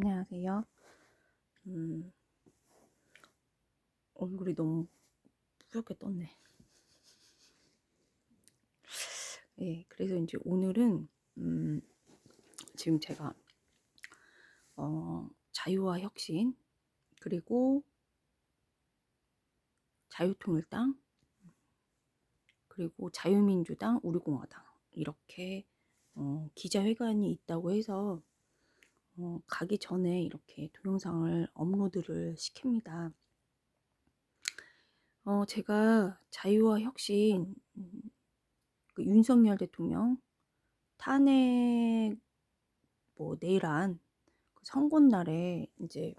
안녕하세요. 음, 얼굴이 너무 뿌옇게 떴네. 예, 그래서 이제 오늘은, 지금 제가, 자유와 혁신, 그리고 자유통일당, 그리고 자유민주당, 우리공화당, 이렇게, 기자회견이 있다고 해서, 가기 전에 이렇게 동영상을 업로드를 시킵니다. 제가 자유와 혁신, 그 윤석열 대통령 탄핵 내란 그 선고날에 이제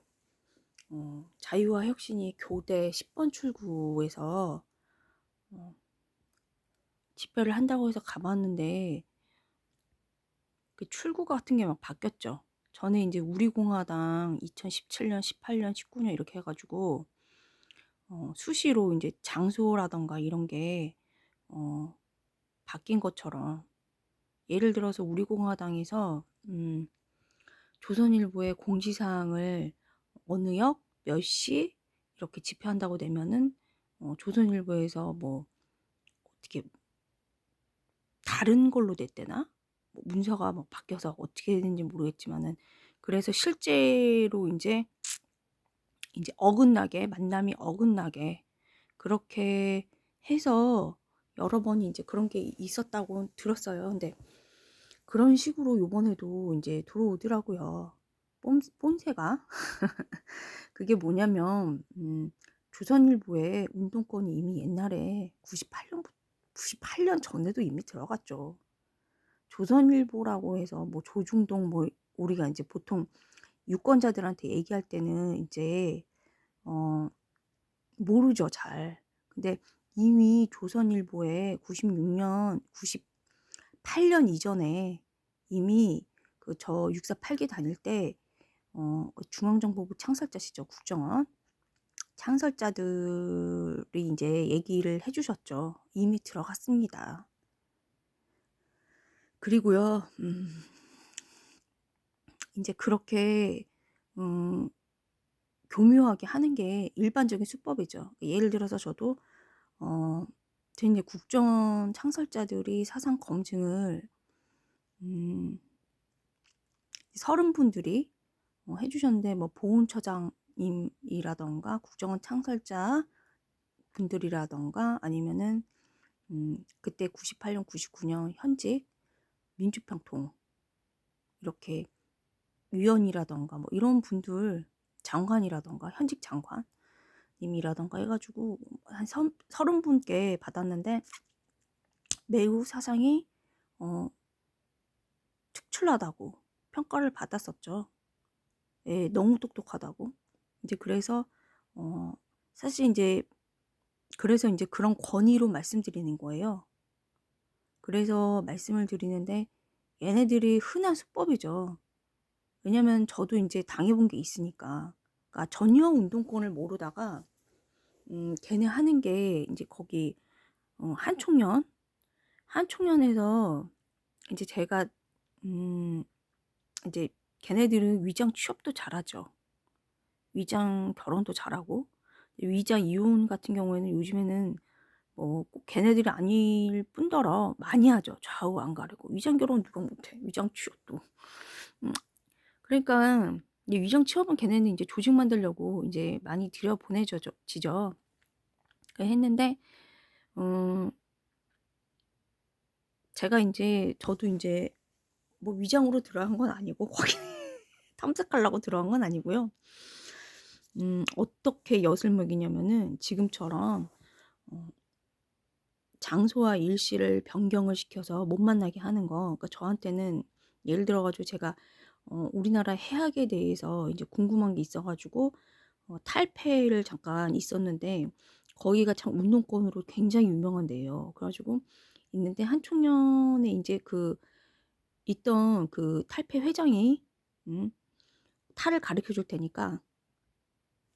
자유와 혁신이 교대 10번 출구에서 집회를 한다고 해서 가봤는데 그 출구 같은 게 막 바뀌었죠. 전에 이제 우리공화당 2017년, 18년, 19년 이렇게 해가지고 수시로 이제 장소라던가 이런 게 바뀐 것처럼, 예를 들어서 우리공화당에서 조선일보의 공지사항을 어느 역, 몇 시 이렇게 집회한다고 되면은 조선일보에서 뭐 어떻게 다른 걸로 냈대나? 뭐 문서가 막 바뀌어서 어떻게 되는지 모르겠지만은, 그래서 실제로 이제 어긋나게, 만남이 어긋나게 그렇게 해서 여러 번이 이제 그런 게 있었다고 들었어요. 근데 그런 식으로 요번에도 이제 들어오더라고요. 뽐새가. 그게 뭐냐면, 조선일보에 운동권이 이미 옛날에 98년 전에도 이미 들어갔죠. 조선일보라고 해서 뭐 조중동 뭐 우리가 이제 보통 유권자들한테 얘기할 때는 이제 모르죠, 잘. 근데 이미 조선일보에 96년, 98년 이전에 이미 그 저 648기 다닐 때 중앙정보부 창설자시죠, 국정원. 창설자들이 이제 얘기를 해주셨죠. 이미 들어갔습니다. 그리고요, 이제 그렇게 교묘하게 하는 게 일반적인 수법이죠. 예를 들어서 저도 이제 국정원 창설자들이 사상 검증을 30분들이 해주셨는데, 뭐 보훈처장님이라던가 국정원 창설자 분들이라던가 아니면은 그때 98년, 99년 현직 민주평통 이렇게 위원이라던가 뭐 이런 분들, 장관이라던가 현직 장관님이라던가 해가지고 한 30분께 받았는데, 매우 사상이 특출나다고 평가를 받았었죠. 예, 너무 똑똑하다고. 이제 그래서 사실 이제 그래서 이제 그런 권위로 말씀드리는 거예요. 그래서 말씀을 드리는데, 얘네들이 흔한 수법이죠. 왜냐면 저도 이제 당해본 게 있으니까. 그러니까 전혀 운동권을 모르다가 걔네 하는 게 이제 거기 한총련에서 이제 제가 이제 걔네들은 위장 취업도 잘하죠. 위장 결혼도 잘하고, 위장 이혼 같은 경우에는 요즘에는 뭐 꼭 걔네들이 아닐 뿐더러 많이 하죠. 좌우 안 가리고. 위장 결혼 누가 못해? 위장 취업도. 그러니까 이제 위장 취업은 걔네는 이제 조직 만들려고 이제 많이 들여보내지죠. 했는데 제가 이제 저도 이제 뭐 위장으로 들어간 건 아니고 확인 탐색하려고 들어간 건 아니고요. 어떻게 엿을 먹이냐면은 지금처럼 장소와 일시를 변경을 시켜서 못 만나게 하는 거. 그러니까 저한테는 예를 들어가지고 제가 우리나라 해학에 대해서 이제 궁금한 게 있어가지고 탈패를 잠깐 있었는데, 거기가 참 운동권으로 굉장히 유명한 데예요. 그래가지고 있는데 한총련에 이제 그 있던 그 탈패 회장이 탈을 가르쳐 줄 테니까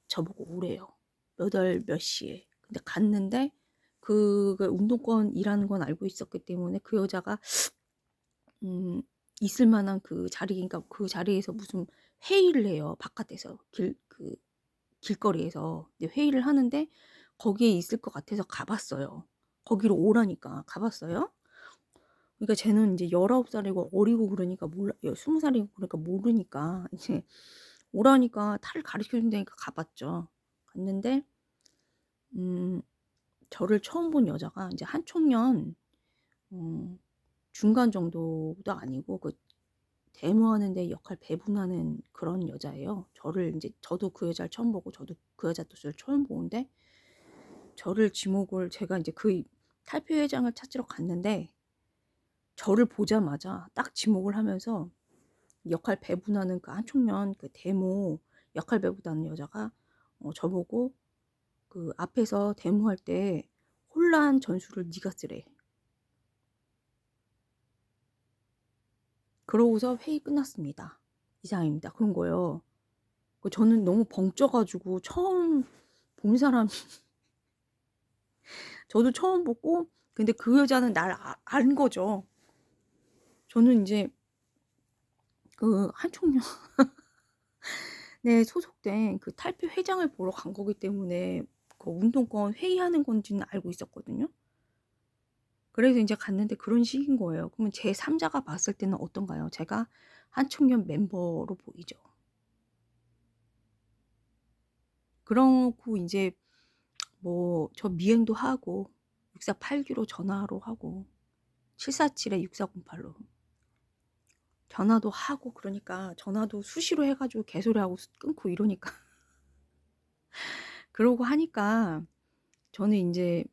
저보고 오래요. 몇 월 몇 시에. 근데 갔는데 그걸 운동권이라는 건 알고 있었기 때문에 그 여자가 있을 만한 그 자리, 그러니까 그 자리에서 무슨 회의를 해요. 바깥에서 길거리에서. 근데 회의를 하는데 거기에 있을 것 같아서 가 봤어요. 거기로 오라니까 가 봤어요. 그러니까 쟤는 인제 19 살이고 어리고 그러니까 몰라 20 살이고 그러니까 모르니까 이제 오라니까 탈을 가르쳐 준다니까 가 봤죠. 갔는데 음 저를 처음 본 여자가 인제 한 청년 어 중간 정도도 아니고 데모하는 데 역할 배분하는 그런 여자예요. 저를 인제 저도 그 여자를 처음 보고 저도 그 여자도 저를 처음 보는데 저를 지목을 제가 인제 그 탈피 회장을 찾으러 갔는데 저를 보자마자 딱 지목을 하면서 역할 배분하는 그 한총련 그 데모 역할 배분하는 여자가 저보고 그 앞에서 데모할 때 혼란 전술을 네가 쓰래. 그러고서 회의 끝났습니다. 이상입니다. 그런 거예요. 저는 너무 벙쪄 가지고 처음 본 사람이 저도 처음 보고 근데 그 여자는 날 안 거죠. 저는 인제 그 한총련 네 소속된 그 탈피 회장을 보러 간 거기 때문에 그 운동권 회의하는 건지는 알고 있었거든요. 그래서 인제 갔는데 그런 식인 거예요. 그러면 제 3 자가 봤을 때는 어떤가요? 제가 한총련 멤버로 보이죠. 그러고 인제 뭐 저 미행도 하고 6489로 전화로 하고 747에 6408로 전화도 하고 그러니까 전화도 수시로 해 가지고 개소리하고 끊고 이러니까 그러고 하니까 저는 인제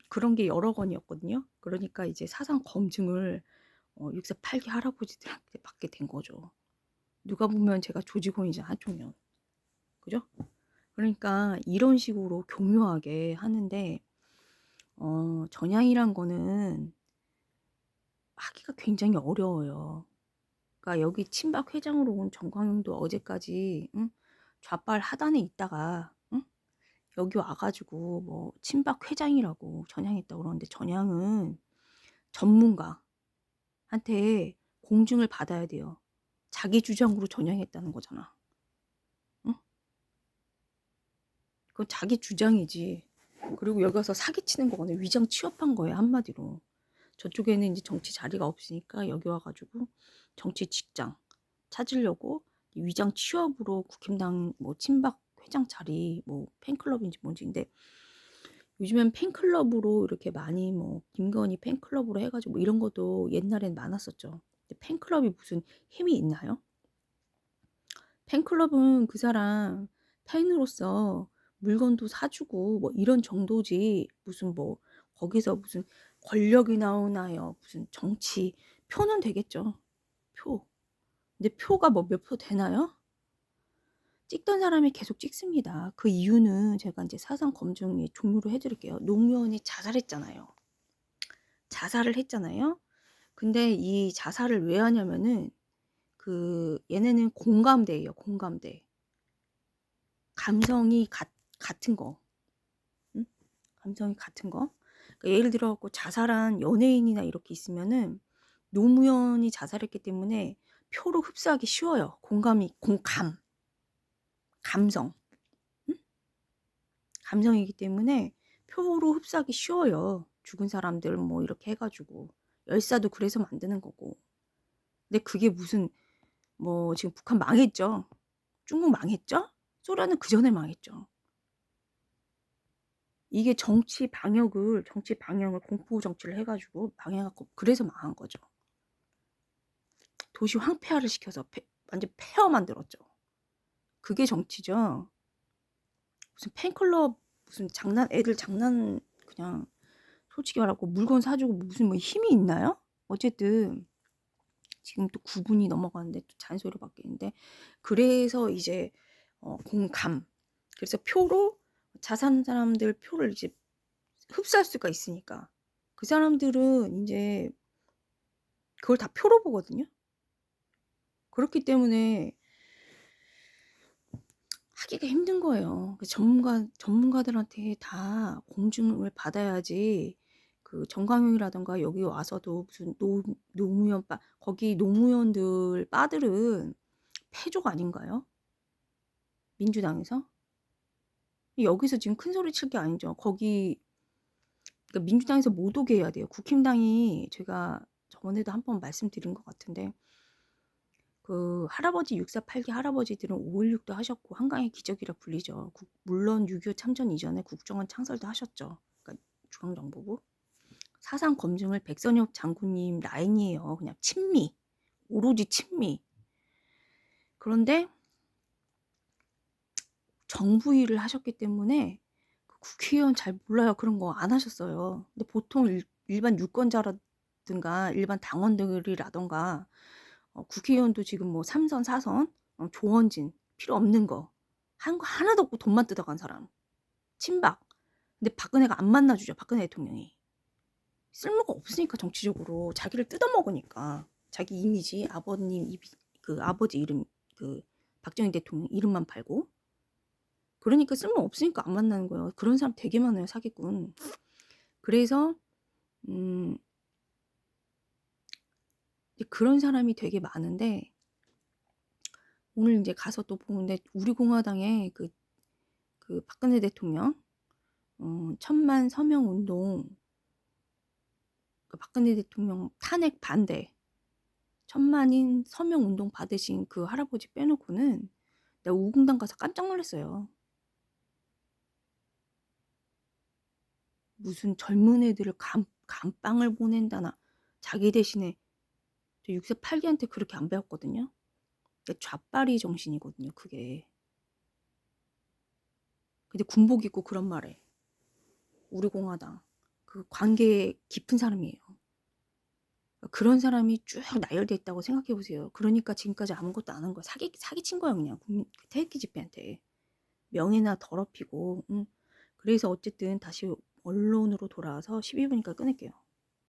그런 게 여러 건이었거든요. 그러니까 이제 사상 검증을 6489 할아버지들한테 받게 된 거죠. 누가 보면 제가 조직원이잖아 한총련. 그죠? 그러니까 이런 식으로 교묘하게 하는데 전향이란 거는 하기가 굉장히 어려워요. 그러니까 여기 친박 회장으로 온 정광용도 어제까지 좌빨 하단에 있다가 여기 와 가지고 뭐 친박 회장이라고 전향했다고 그러는데 전향은 전문가한테 공증을 받아야 돼요. 자기 주장으로 전향했다는 거잖아. 응? 그건 자기 주장이지. 그리고 여기 와서 사기치는 거거든요. 위장 취업한 거예요, 한마디로. 저쪽에는 이제 정치 자리가 없으니까 여기 와 가지고 정치 직장 찾으려고 위장 취업으로 국힘당 뭐 친박 회장 자리 뭐 팬클럽인지 뭔지 근데 요즘엔 팬클럽으로 이렇게 많이 뭐 김건희 팬클럽으로 해 가지고 뭐 이런 것도 옛날엔 많았었죠. 근데 팬클럽이 무슨 힘이 있나요? 팬클럽은 그 사람 팬으로서 물건도 사 주고 뭐 이런 정도지 무슨 뭐 거기서 무슨 권력이 나오나요? 무슨 정치 표는 되겠죠. 표. 근데 표가 뭐 몇 표 되나요? 찍던 사람이 계속 찍습니다. 그 이유는 제가 인제 사상 검증 종류로 해 드릴게요. 노무현이 자살했잖아요. 자살을 했잖아요. 근데 이 자살을 왜 하냐면은 얘네는 공감대예요, 공감대. 감성이 같은 거. 응? 감성이 같은 거. 그러니까 예를 들어 갖고 자살한 연예인이나 이렇게 있으면은 노무현이 자살했기 때문에 표로 흡수하기 쉬워요. 감성. 응? 감성이기 때문에 표로 흡수하기 쉬워요. 죽은 사람들 뭐 이렇게 해 가지고. 열사도 그래서 만드는 거고. 근데 그게 무슨 뭐 지금 북한 망했죠. 중국 망했죠. 소련은 그전에 망했죠. 이게 정치 방역을 공포 정치를 해 가지고 망해 갖고 그래서 망한 거죠. 도시 황폐화를 시켜서 완전 폐허 만들었죠. 그게 정치죠. 무슨 팬클럽 무슨 애들 장난 그냥 솔직히 말하고 물건 사 주고 무슨 뭐 힘이 있나요? 어쨌든 지금 또 9 분이 넘어가는데 또 잔소리로 바뀌는데 그래서 이제 공감. 그래서 표로 자사는 사람들 표를 이제 흡수할 수가 있으니까. 그 사람들은 인제 그걸 다 표로 보거든요. 그렇기 때문에 하기가 힘든 거예요. 그 전문가들한테 다 공증을 받아야지 그 정광용이라든가 여기 와서도 무슨 노무현 거기 노무현들 빠들은 패족 아닌가요? 민주당에서? 여기서 지금 큰 소리 칠 게 아니죠. 거기 그러니까 민주당에서 못 오게 해야 돼요. 국힘당이 제가 저번에도 한번 말씀드린 것 같은데 그 할아버지 64, 8기 할아버지들은 5.16도 하셨고 한강의 기적이라 불리죠. 물론 6.25 참전 이전에 국정원 창설도 하셨죠. 그러니까 중앙정보부. 사상 검증을 백선엽 장군님 라인이에요. 그냥 친미. 오로지 친미. 그런데 정부 일을 하셨기 때문에 국회의원 잘 몰라요. 그런 거 안 하셨어요. 근데 보통 일반 유권자라든가 일반 당원들이라던가 국회의원도 지금 뭐 3선, 4선, 조원진 필요 없는 거 한 거 하나도 없고 돈만 뜯어간 사람. 친박. 근데 박근혜가 안 만나주죠. 박근혜 대통령이. 쓸모가 없으니까 정치적으로 자기를 뜯어먹으니까 자기 이미지 아버님 그 아버지 이름 그 박정희 대통령 이름만 팔고 그러니까 쓸모 없으니까 안 만나는 거예요. 그런 사람 되게 많아요. 사기꾼. 그래서 그런 사람이 되게 많은데 오늘 이제 가서 또 보는데 우리 공화당에 그 박근혜 대통령 1000만 서명 운동 그 박근혜 대통령 탄핵 반대 1000만인 서명 운동 받으신 그 할아버지 빼놓고는 내가 우공당 가서 깜짝 놀랐어요. 무슨 젊은 애들을 감빵을 보낸다나 자기 대신에 저 6세 8기한테 그렇게 안 배웠거든요. 좌빨이 정신이거든요. 그게. 근데 군복 입고 그런 말해. 우리 공화당. 그 관계 깊은 사람이에요. 그런 사람이 쭉 나열돼 있다고 생각해 보세요. 그러니까 지금까지 아무것도 안 한 거야. 사기친 거야 그냥 태극기 집회한테. 명예나 더럽히고. 그래서 어쨌든 다시 언론으로 돌아와서 12분이니까 끊을게요.